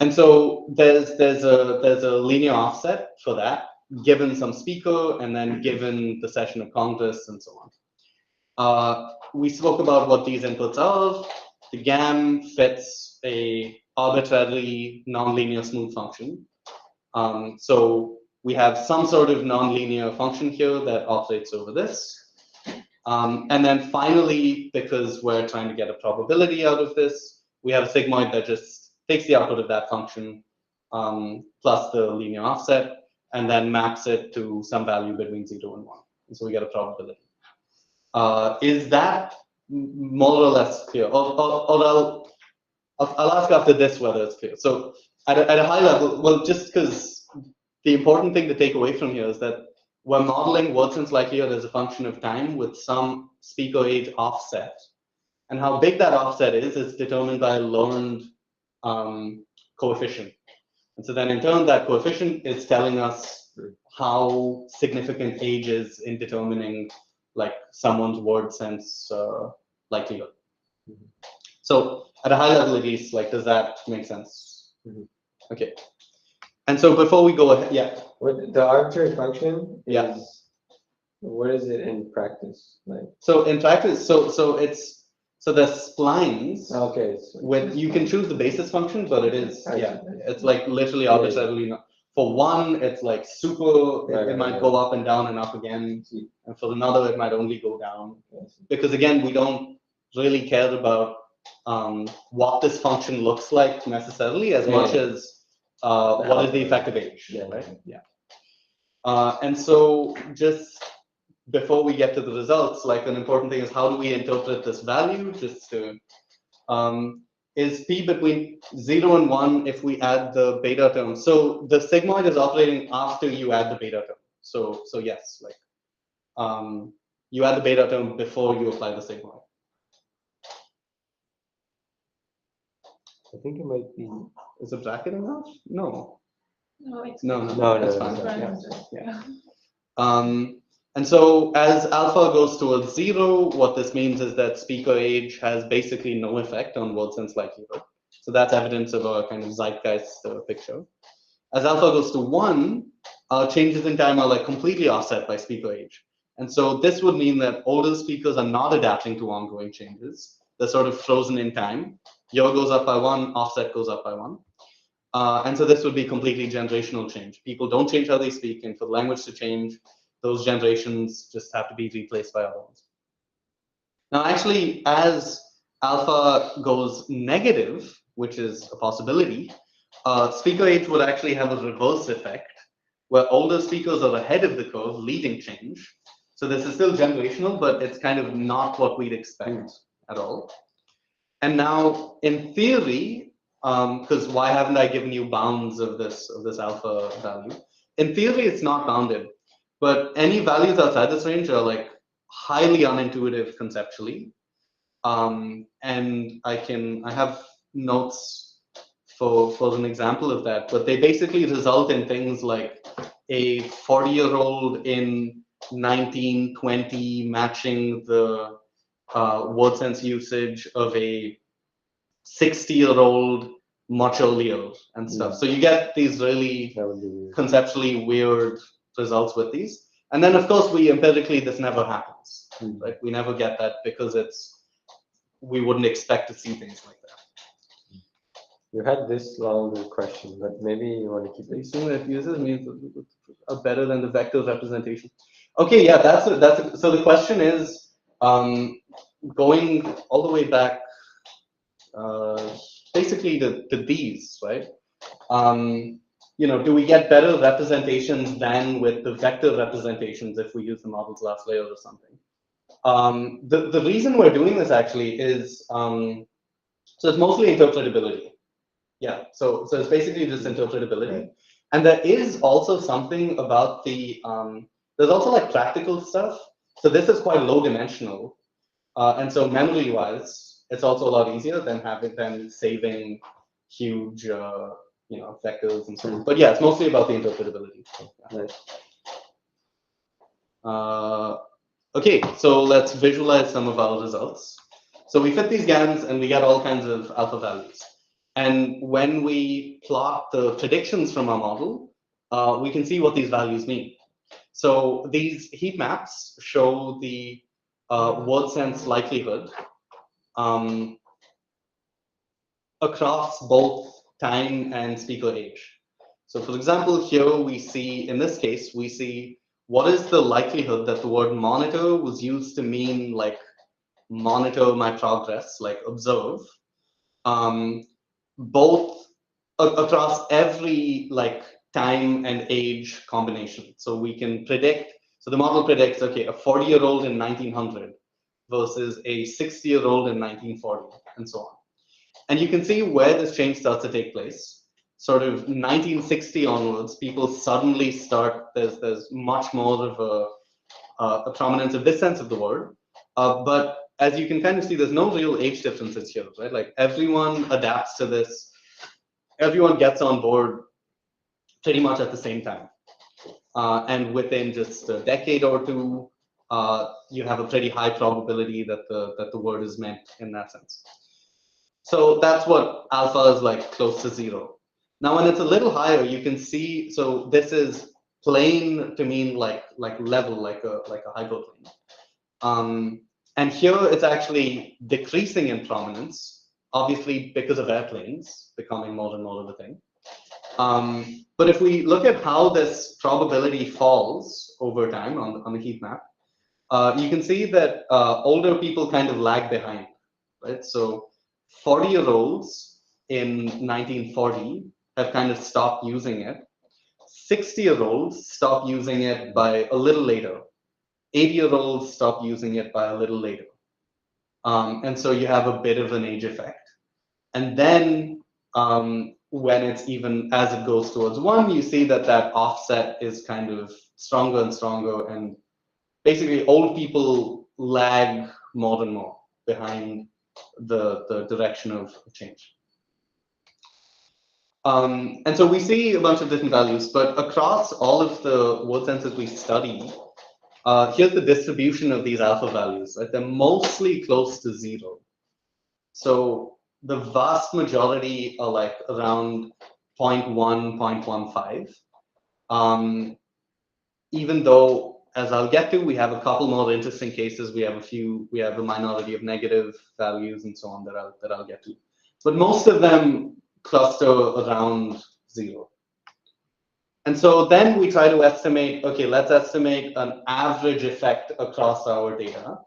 And so there's a linear offset for that, given some speaker and then given the session of Congress and so on. We spoke about what these inputs are. The GAM fits a arbitrary nonlinear smooth function. So we have some sort of nonlinear function here that operates over this. And then finally, because we're trying to get a probability out of this, we have a sigmoid that just takes the output of that function plus the linear offset and then maps it to some value between 0 and 1. And so we get a probability. Is that more or less clear? Or I'll ask after this whether it's clear. So at a high level, well, just because the important thing to take away from here is that we're modeling word sense likelihood as a function of time with some speaker age offset. And how big that offset is determined by a learned coefficient. And so then in turn, that coefficient is telling us how significant age is in determining like someone's word sense likelihood. So at a high level, at least, like, does that make sense? Okay. And so before we go ahead, yeah. What the arbitrary function is? Yeah. What is it in practice like? So in practice, so the splines. Okay. With you can choose the basis function, but it is it's like literally Yeah, arbitrarily. For one, it's like super. It might right. go up and down and up again, and for another, it might only go down. Because again, we don't really care about what this function looks like necessarily as much as what is the effective age, right? Yeah. And so just before we get to the results, like an important thing is how do we interpret this value? Just to is p between 0 and 1 if we add the beta term. So the sigmoid is operating after you add the beta term. So yes, like you add the beta term before you apply the sigmoid. I think it might be. Is the bracket enough? No. No, it's No, No, that's no, fine. no. Yeah. And so as alpha goes towards 0, what this means is that speaker age has basically no effect on word sense likelihood. So that's evidence of a kind of zeitgeist picture. As alpha goes to 1, changes in time are like completely offset by speaker age. And so this would mean that older speakers are not adapting to ongoing changes. They're sort of frozen in time. Year goes up by 1, offset goes up by 1. And so this would be completely generational change. People don't change how they speak, and for the language to change, those generations just have to be replaced by other ones. Now, actually, as alpha goes negative, which is a possibility, speaker age would actually have a reverse effect, where older speakers are ahead of the curve, leading change. So this is still generational, but it's kind of not what we'd expect at all. And now, in theory, because why haven't I given you bounds of this alpha value? In theory, it's not bounded. But any values outside this range are like highly unintuitive conceptually. And I have notes for an example of that, but they basically result in things like a 40-year-old in 1920 matching the word sense usage of a 60-year-old much earlier and stuff. So you get these really conceptually weird results with these. And then, of course, empirically, this never happens, right? We never get that because we wouldn't expect to see things like that. You had this longer question, but maybe you want to keep it. Assume if users means are better than the vector representation. Okay, yeah, so the question is going all the way back, basically to these, right? Do we get better representations than with the vector representations if we use the model class layer or something? The reason we're doing this actually is so it's mostly interpretability. Yeah, so it's basically just interpretability. And there is also something about there's also like practical stuff. So this is quite low dimensional. And so memory wise, it's also a lot easier than saving huge, vectors and so on. But yeah, it's mostly about the interpretability. Okay, so let's visualize some of our results. So we fit these GANs and we get all kinds of alpha values. And when we plot the predictions from our model, we can see what these values mean. So these heat maps show the word sense likelihood across both time and speaker age. So for example, here we see, in this case, we see what is the likelihood that the word monitor was used to mean like monitor my progress, like observe, both across every like time and age combination. So we can predict, so the model predicts, okay, a 40-year-old in 1900 versus a 60-year-old in 1940, and so on. And you can see where this change starts to take place. Sort of 1960 onwards, people suddenly start, there's much more of a prominence of this sense of the word. But as you can kind of see, there's no real age differences here, right? Like everyone adapts to this. Everyone gets on board pretty much at the same time. And within just a decade or two, you have a pretty high probability that the word is meant in that sense. So that's what alpha is like close to 0. Now, when it's a little higher, you can see, so this is plane to mean like level, like a hyperplane. And here it's actually decreasing in prominence, obviously because of airplanes becoming more and more of a thing. But if we look at how this probability falls over time on the heat map, you can see that older people kind of lag behind, right? So 40-year-olds in 1940 have kind of stopped using it. 60-year-olds stop using it by a little later. 80-year-olds stop using it by a little later. And so you have a bit of an age effect. And then when it's even, as it goes towards 1, you see that offset is kind of stronger and stronger. And basically old people lag more and more behind the direction of change. And so we see a bunch of different values, but across all of the word senses we study, here's the distribution of these alpha values. Right? They're mostly close to 0. So the vast majority are like around 0.1, 0.15. Even though, as I'll get to, we have a couple more interesting cases. We have a minority of negative values and so on that I'll get to. But most of them cluster around 0. And so then we try to estimate, okay, let's estimate an average effect across our data.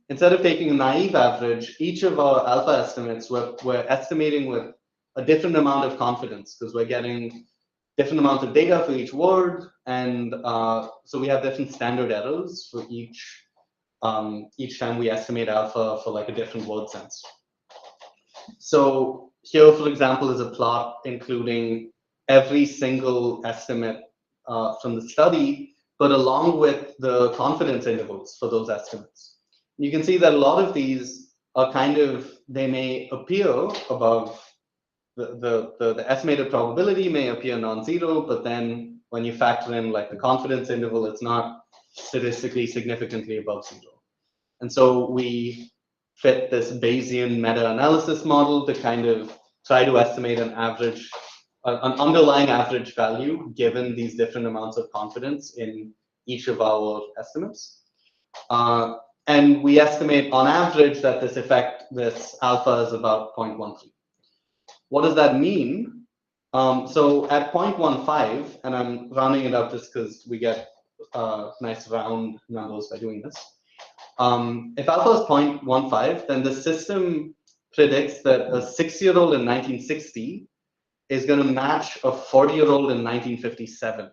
Instead of taking a naive average, each of our alpha estimates, we're estimating with a different amount of confidence because we're getting different amounts of data for each word. And so we have different standard errors for each time we estimate alpha for like a different word sense. So here, for example, is a plot including every single estimate from the study, but along with the confidence intervals for those estimates. You can see that a lot of these are kind of, they may appear above the estimated probability may appear non-zero, but then when you factor in like the confidence interval, it's not statistically significantly above 0. And so we fit this Bayesian meta-analysis model to kind of try to estimate an average an underlying average value given these different amounts of confidence in each of our estimates. And we estimate on average that this alpha is about 0.13. What does that mean? So at 0.15, and I'm rounding it up just because we get nice round numbers by doing this. If alpha is 0.15, then the system predicts that a 6-year-old in 1960 is going to match a 40-year-old in 1957.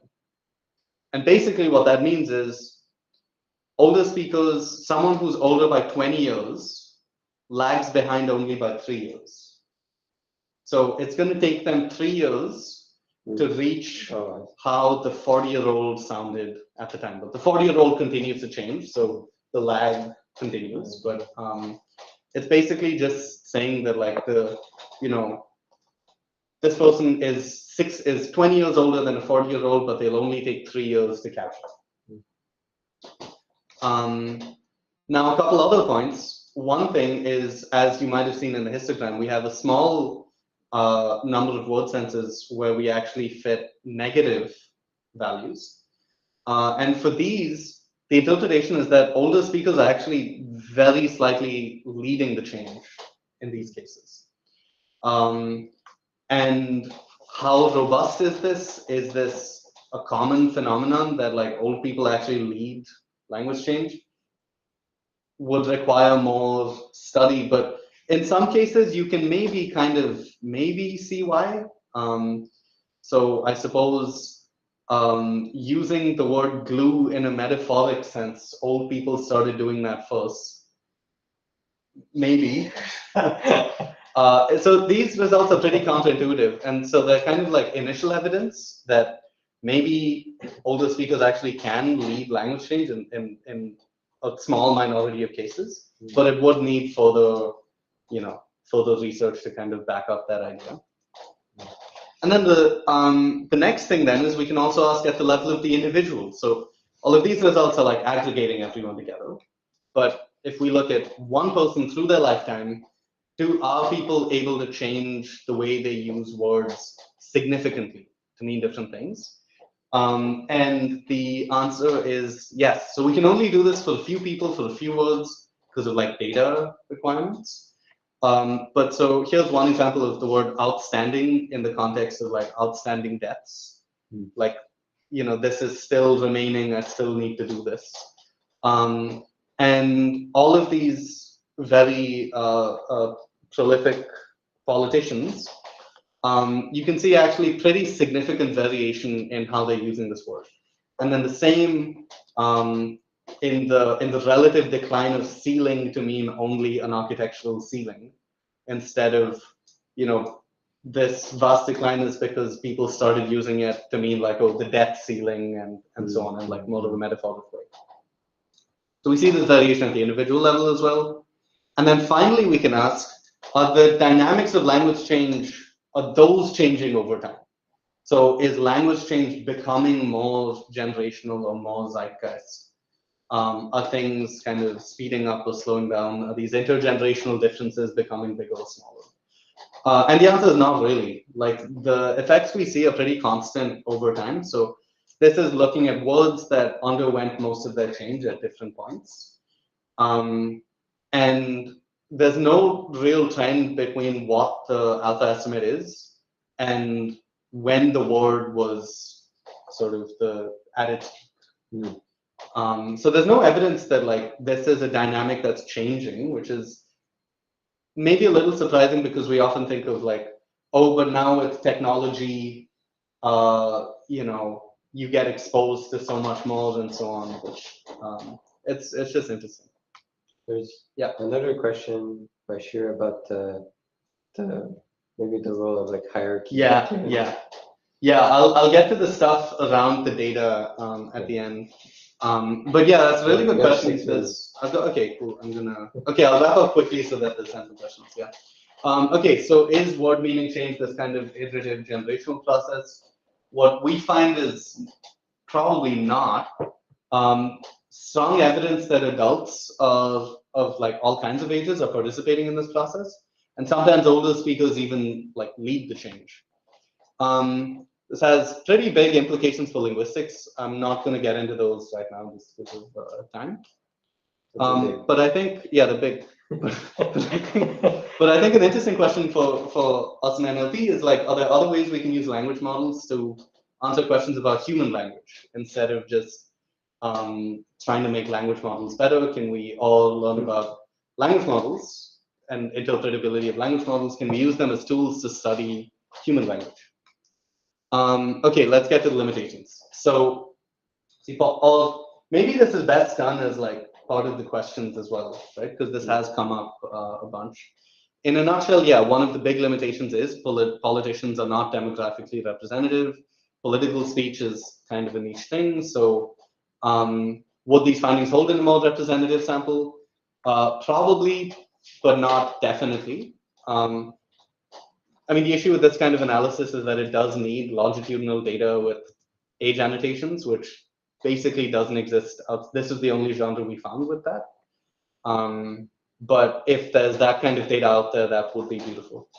And basically what that means is older speakers, someone who's older by 20 years lags behind only by 3 years. So it's going to take them 3 years to reach how the 40-year-old sounded at the time. But the 40-year-old continues to change, so the lag continues. But it's basically just saying that like this person is 20 years older than a 40-year-old, but they'll only take 3 years to catch up. Now, a couple other points. One thing is, as you might have seen in the histogram, we have a small number of word senses where we actually fit negative values. And for these, the interpretation is that older speakers are actually very slightly leading the change in these cases. And how robust is this? Is this a common phenomenon that like old people actually lead language change? Would require more study, but in some cases you can maybe see why. So I suppose using the word glue in a metaphoric sense, old people started doing that first. Maybe. So these results are pretty counterintuitive, and so they're kind of like initial evidence that maybe older speakers actually can lead language change in a small minority of cases, but it would need further research to kind of back up that idea. And then the next thing then is we can also ask at the level of the individual. So all of these results are like aggregating everyone together. But if we look at one person through their lifetime, are people able to change the way they use words significantly to mean different things? And the answer is yes. So we can only do this for a few people, for a few words, because of like data requirements. But so here's one example of the word outstanding in the context of like outstanding debts. Like, this is still remaining, I still need to do this. And all of these very prolific politicians, you can see actually pretty significant variation in how they're using this word. And then the same in the relative decline of ceiling to mean only an architectural ceiling, instead of, this vast decline is because people started using it to mean like, the debt ceiling and so on, and like more of a metaphorical way. So we see this variation at the individual level as well. And then finally, we can ask, are the dynamics of language change, are those changing over time? So is language change becoming more generational or more zeitgeist? Are things kind of speeding up or slowing down? Are these intergenerational differences becoming bigger or smaller? And the answer is not really. Like the effects we see are pretty constant over time. So this is looking at words that underwent most of their change at different points. And there's no real trend between what the alpha estimate is and when the word was sort of at its peak. So there's no evidence that like this is a dynamic that's changing, which is maybe a little surprising because we often think of like, but now with technology, you get exposed to so much more and so on, which it's just interesting. There's another question by Shira about maybe the role of like hierarchy. Yeah. I'll get to the stuff around the data at the end. But yeah, that's a really good question. Okay, cool. I'll wrap up quickly so that there's time for questions. Yeah. Okay, so is word meaning change this kind of iterative generational process? What we find is probably not. Strong evidence that adults of like all kinds of ages are participating in this process, and sometimes older speakers even like lead the change. This has pretty big implications for linguistics. I'm not going to get into those right now just because of time. But I think, yeah, the big. But I think an interesting question for us in NLP is like, are there other ways we can use language models to answer questions about human language instead of just trying to make language models better? Can we all learn about language models and interpretability of language models? Can we use them as tools to study human language? Okay, let's get to the limitations. So, see, maybe this is best done as like part of the questions as well, right? Because this has come up a bunch. In a nutshell, yeah, one of the big limitations is politicians are not demographically representative. Political speech is kind of a niche thing. So would these findings hold in a more representative sample? Probably, but not definitely. I mean, the issue with this kind of analysis is that it does need longitudinal data with age annotations, which basically doesn't exist. This is the only genre we found with that. But if there's that kind of data out there, that would be beautiful.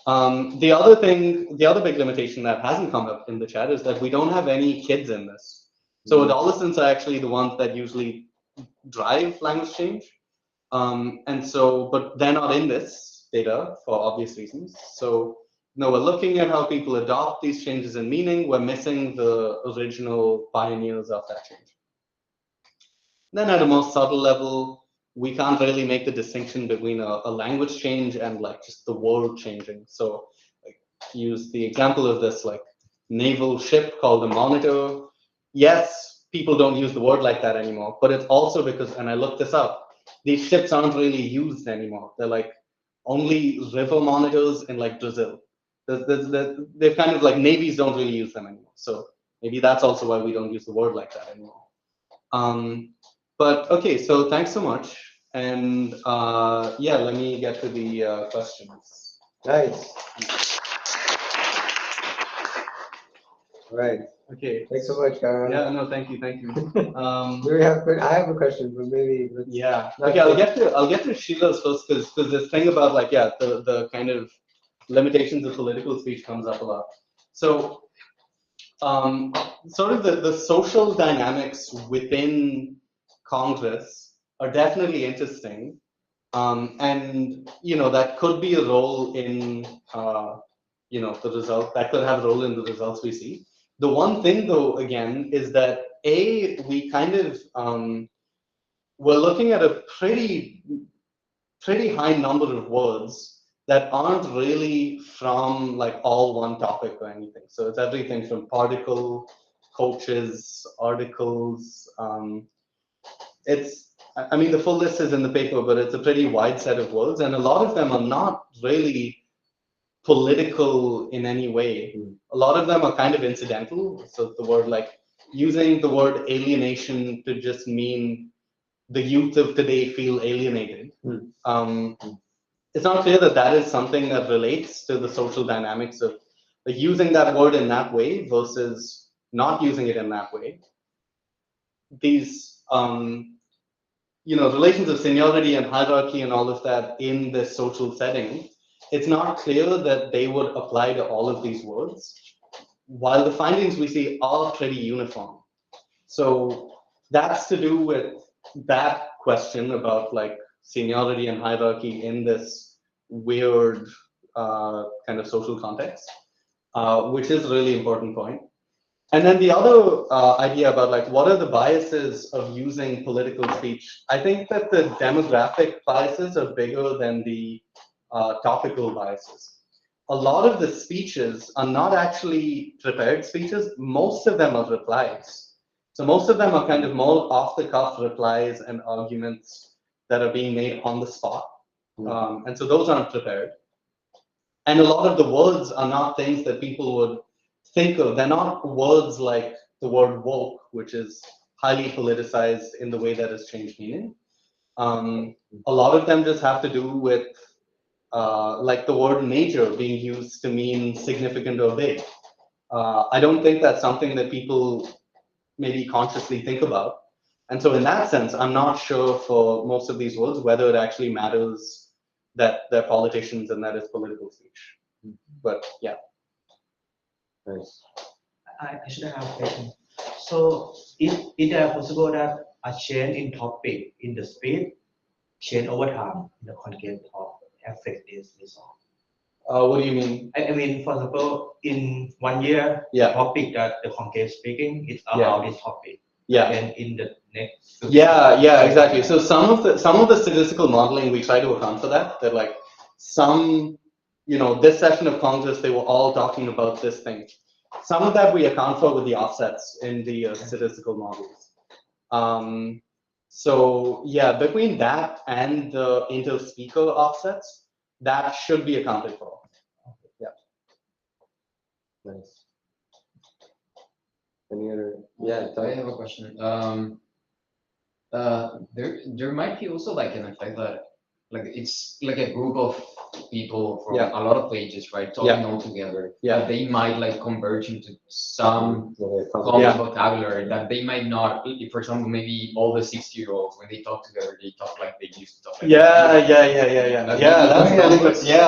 The other big limitation that hasn't come up in the chat is that we don't have any kids in this. So adolescents are actually the ones that usually drive language change. And so, but they're not in this data for obvious reasons. So, no, we're looking at how people adopt these changes in meaning. We're missing the original pioneers of that change. Then at a more subtle level, we can't really make the distinction between a language change and like just the world changing. So like, use the example of this like naval ship called a monitor. Yes, people don't use the word like that anymore, but it's also because, and I looked this up, these ships aren't really used anymore. They're like only river monitors in like Brazil. They've kind of like navies don't really use them anymore. So maybe that's also why we don't use the word like that anymore. But okay, so thanks so much. And yeah, let me get to the questions. Nice. All right. Okay. Thanks so much, Gaurav. Yeah, no, thank you. I have a question, but maybe. Yeah. Okay, I'll get to Sheila's first because this thing about like the kind of limitations of political speech comes up a lot. So sort of the social dynamics within Congress are definitely interesting, and you know that could be a role in you know the result that could have a role in the results we see. The one thing though again is that we kind of we're looking at a pretty high number of words that aren't really from like all one topic or anything. So it's everything from particle, coaches, articles. I mean, the full list is in the paper, but it's a pretty wide set of words, and a lot of them are not really political in any way. A lot of them are kind of incidental. So the word like using the word alienation to just mean the youth of today feel alienated. It's not clear that that is something that relates to the social dynamics of like, using that word in that way versus not using it in that way. These you know, relations of seniority and hierarchy and all of that in this social setting, it's not clear that they would apply to all of these words, while the findings we see are pretty uniform. So that's to do with that question about like seniority and hierarchy in this weird kind of social context, which is a really important point. And then the other idea about like what are the biases of using political speech? I think that the demographic biases are bigger than the topical biases. A lot of the speeches are not actually prepared speeches. Most of them are replies. So most of them are kind of more off-the-cuff replies and arguments that are being made on the spot. And so those aren't prepared. And a lot of the words are not things that people would think of. They're not words like the word woke, which is highly politicized in the way that has changed meaning. A lot of them just have to do with like the word major being used to mean significant or big. I don't think that's something that people maybe consciously think about. And so in that sense, I'm not sure for most of these words whether it actually matters that they're politicians and that it's political speech. But yeah. Nice. I should have a question. So is it possible that a change in topic in the speed change over time in the content of affect this result? What do you mean? I mean, for example, in 1 year, Yeah. topic that the content speaking is Yeah. about this topic. Yeah. And in the next. Yeah, exactly. So some of the statistical modeling, we try to account for that. That like some, this session of Congress, they were all talking about this thing. Some of that we account for with the offsets in the statistical models. So yeah, between that and the inter-speaker offsets, that should be accounted for. Yeah. Nice. Any other? Yeah, I have a question. There might be also like an effect that like it's like a group of people from Yeah. a lot of ages, right, talking all together. Yeah. But they might like converge into some Yeah, common Yeah. vocabulary that they might not. For example, maybe all the 60-year-olds when they talk together, they talk like they used to talk. Like Yeah. That Yeah, maybe that's really good. converts Yeah,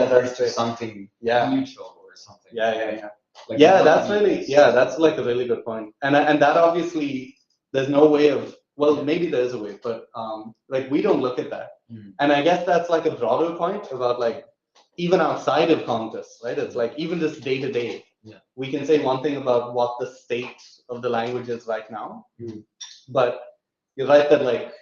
converts that's to it. something Yeah. mutual or something. Yeah. Like Yeah, not that's really- really, that's like a really good point. And that obviously, there's no way of, well, maybe there is a way, but like we don't look at that. Mm. And I guess that's like a broader point about like, even outside of Congress, right? It's like even just day to day, we can say one thing about what the state of the language is right now. Mm. But you're right that like,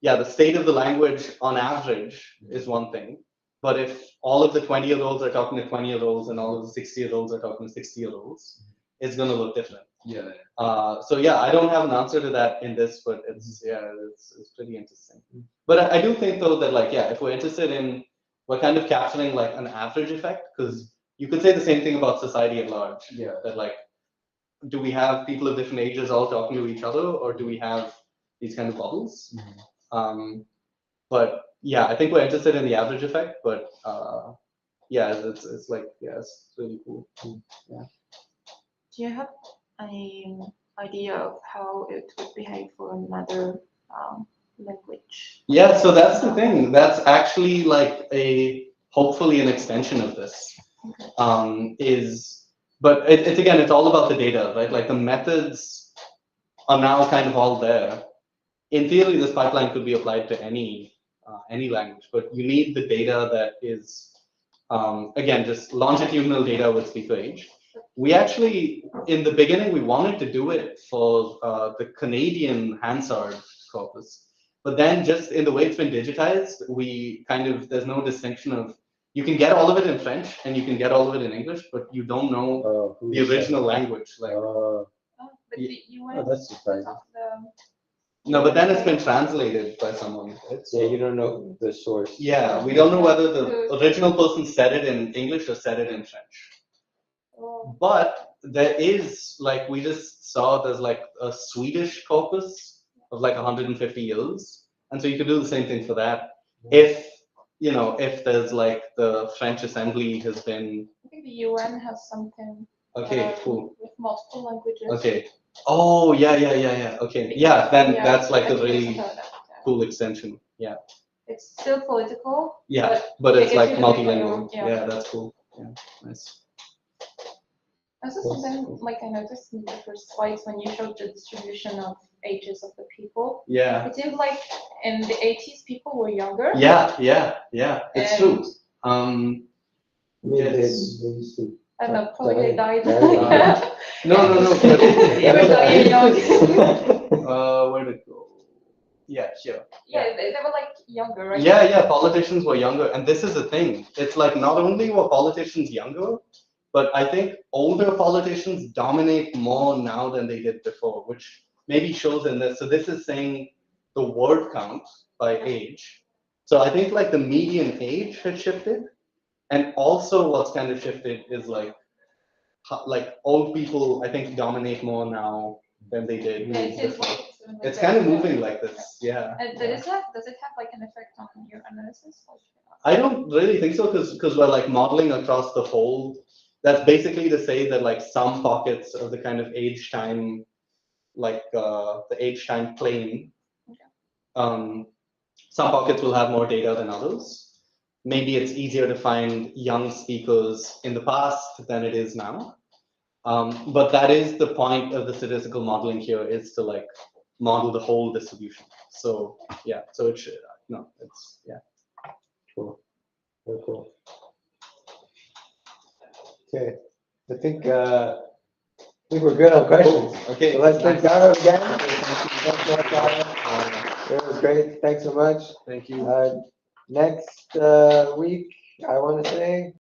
yeah, the state of the language on average is one thing. But if all of the 20-year-olds are talking to 20-year-olds and all of the 60-year-olds are talking to 60-year-olds, it's going to look different. Yeah. So yeah, I don't have an answer to that in this, but it's pretty interesting. But I do think though that like, yeah, if we're interested in, we're kind of capturing like an average effect, because you could say the same thing about society at large. Yeah. That like, do we have people of different ages all talking to each other, or do we have these kind of bubbles? But yeah, I think we're interested in the average effect, but yeah, it's like, yeah, it's really cool. Yeah. Do you have any idea of how it would behave for another language? Yeah, so that's the thing. That's actually like hopefully an extension of this. But it's again, it's all about the data, right? Like the methods are now kind of all there. In theory, this pipeline could be applied to any language, but you need the data that is, again, just longitudinal data with speaker age. We actually, in the beginning, we wanted to do it for the Canadian Hansard corpus. But then just in the way it's been digitized, there's no distinction of, you can get all of it in French and you can get all of it in English, but you don't know the original language. Like, But you oh, that's surprising. no, but then it's been translated by someone. Yeah, you don't know the source. Yeah, we don't know whether the original person said it in English or said it in French. But there is, like, we just saw there's like a Swedish corpus of like 150 years. And so you could do the same thing for that. If there's like the French assembly has been. I think the UN has something. Okay, cool. With multiple languages. Okay. Oh, yeah. Okay. Yeah, then that's like a I really think so, cool extension. Yeah. It's still political. Yeah, but it's it like gives you the multilingual. yeah. Yeah, that's cool. Yeah, nice. Also something like I noticed in the first slides when you showed the distribution of ages of the people. Yeah. It seemed like in the 80s people were younger. Yeah. It's true. They Yes. used to. I don't know, probably they died. No. Even though you're young. Where did it go? Yeah, sure. Yeah, they were like younger, right? Yeah, politicians were younger. And this is the thing. It's like not only were politicians younger, but I think older politicians dominate more now than they did before, which maybe shows in this. So this is saying the word count by age. So I think like the median age had shifted. And also what's kind of shifted is like old people, I think, dominate more now than they did. Yeah, it seems before. like It's kind of moving like this, yeah. And does it have like an effect on your analysis? I don't really think so, because we're like modeling across the whole. That's basically to say that like some pockets of the kind of age time, like the age time plane, some pockets will have more data than others. Maybe it's easier to find young speakers in the past than it is now. But that is the point of the statistical modeling here, is to like model the whole distribution. So yeah, so it should, no, it's, yeah. Cool. Very cool. Okay, I think we're good on questions. Okay. So let's thank Gaurav again. Thanks a lot, Gaurav. It was great. Thanks so much. Thank you. Next week, I want to say,